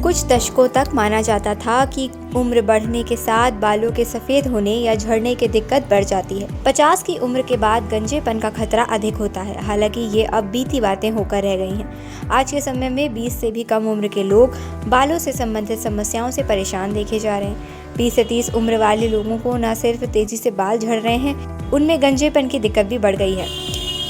कुछ दशकों तक माना जाता था कि उम्र बढ़ने के साथ बालों के सफेद होने या झड़ने की दिक्कत बढ़ जाती है। 50 की उम्र के बाद गंजेपन का खतरा अधिक होता है। हालांकि ये अब बीती बातें होकर रह गई हैं। आज के समय में 20 से भी कम उम्र के लोग बालों से संबंधित समस्याओं से परेशान देखे जा रहे हैं। 20 से 30 उम्र वाले लोगों को न सिर्फ तेजी से बाल झड़ रहे हैं, उनमें गंजेपन की दिक्कत भी बढ़ गई है।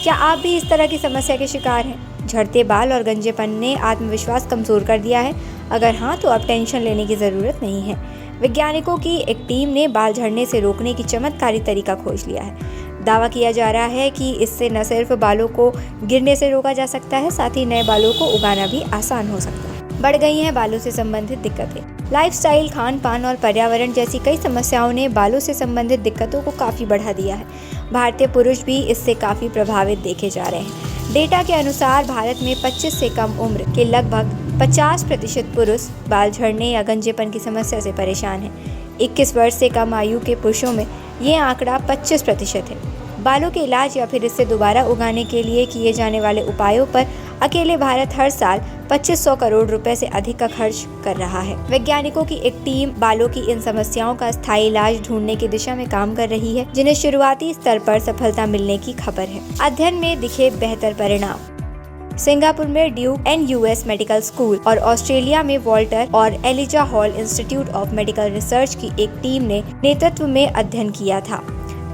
क्या आप भी इस तरह की समस्या के शिकार हैं? झड़ते बाल और गंजेपन ने आत्मविश्वास कमजोर कर दिया है? अगर हाँ, तो अब टेंशन लेने की ज़रूरत नहीं है। वैज्ञानिकों की एक टीम ने बाल झड़ने से रोकने की चमत्कारी तरीका खोज लिया है। दावा किया जा रहा है कि इससे न सिर्फ बालों को गिरने से रोका जा सकता है, साथ ही नए बालों को उगाना भी आसान हो सकता है। बढ़ गई हैं बालों से संबंधित दिक्कतें। लाइफस्टाइल, खान पान और पर्यावरण जैसी कई समस्याओं ने बालों से संबंधित दिक्कतों को काफ़ी बढ़ा दिया है। भारतीय पुरुष भी इससे काफ़ी प्रभावित देखे जा रहे हैं। डेटा के अनुसार भारत में 25 से कम उम्र के लगभग 50% पुरुष बाल झड़ने या गंजेपन की समस्या से परेशान हैं। 21 वर्ष से कम आयु के पुरुषों में ये आंकड़ा 25% है। बालों के इलाज या फिर इससे दोबारा उगाने के लिए किए जाने वाले उपायों पर अकेले भारत हर साल 2500 करोड़ रुपए से अधिक का खर्च कर रहा है। वैज्ञानिकों की एक टीम बालों की इन समस्याओं का स्थायी इलाज ढूंढने की दिशा में काम कर रही है, जिन्हें शुरुआती स्तर पर सफलता मिलने की खबर है। अध्ययन में दिखे बेहतर परिणाम। सिंगापुर में ड्यूक NUS मेडिकल स्कूल और ऑस्ट्रेलिया में वॉल्टर और Eliza Hall Institute of Medical Research की एक टीम ने नेतृत्व में अध्ययन किया था।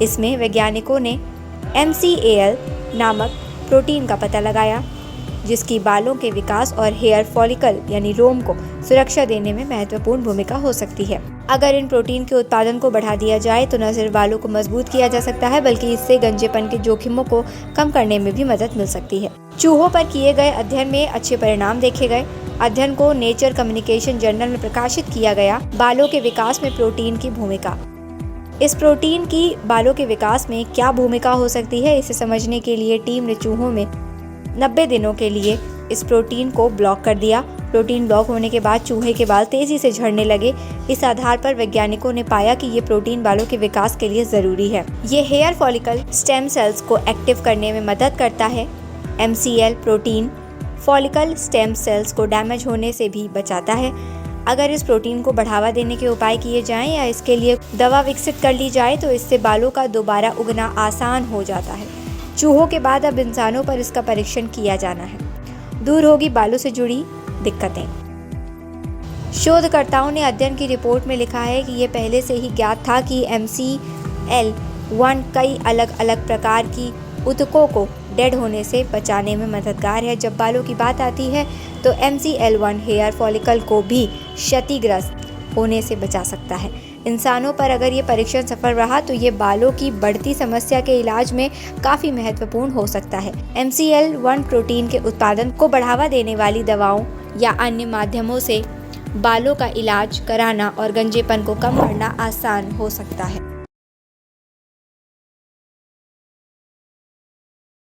इसमें वैज्ञानिकों ने MCAL नामक प्रोटीन का पता लगाया, जिसकी बालों के विकास और हेयर फॉलिकल यानी रोम को सुरक्षा देने में महत्वपूर्ण भूमिका हो सकती है। अगर इन प्रोटीन के उत्पादन को बढ़ा दिया जाए तो न सिर्फ बालों को मजबूत किया जा सकता है, बल्कि इससे गंजेपन के जोखिमों को कम करने में भी मदद मिल सकती है। चूहों पर किए गए अध्ययन में अच्छे परिणाम देखे गए। अध्ययन को नेचर कम्युनिकेशन जर्नल में प्रकाशित किया गया। बालों के विकास में प्रोटीन की भूमिका। इस प्रोटीन की बालों के विकास में क्या भूमिका हो सकती है, इसे समझने के लिए टीम ने चूहों में 90 दिनों के लिए इस प्रोटीन को ब्लॉक कर दिया। प्रोटीन ब्लॉक होने के बाद चूहे के बाल तेजी से झड़ने लगे। इस आधार पर वैज्ञानिकों ने पाया कि ये प्रोटीन बालों के विकास के लिए जरूरी है। ये हेयर फॉलिकल स्टेम सेल्स को एक्टिव करने में मदद करता है। MCL protein follicle stem cells को डैमेज होने से भी बचाता है। अगर इस प्रोटीन को बढ़ावा देने के उपाय किए जाएं या इसके लिए दवा विकसित कर ली जाए तो इससे बालों का दोबारा उगना आसान हो जाता है। चूहों के बाद अब इंसानों पर इसका परीक्षण किया जाना है। दूर होगी बालों से जुड़ी दिक्कतें। शोधकर्ताओं ने अध्ययन की रिपोर्ट में लिखा है कि ये पहले से ही ज्ञात था कि MCL1 कई अलग अलग प्रकार की ऊतकों को डेड होने से बचाने में मददगार है। जब बालों की बात आती है तो MCL1 हेयर फॉलिकल को भी क्षतिग्रस्त होने से बचा सकता है। इंसानों पर अगर ये परीक्षण सफल रहा तो ये बालों की बढ़ती समस्या के इलाज में काफ़ी महत्वपूर्ण हो सकता है। MCL1 प्रोटीन के उत्पादन को बढ़ावा देने वाली दवाओं या अन्य माध्यमों से बालों का इलाज कराना और गंजेपन को कम करना आसान हो सकता है।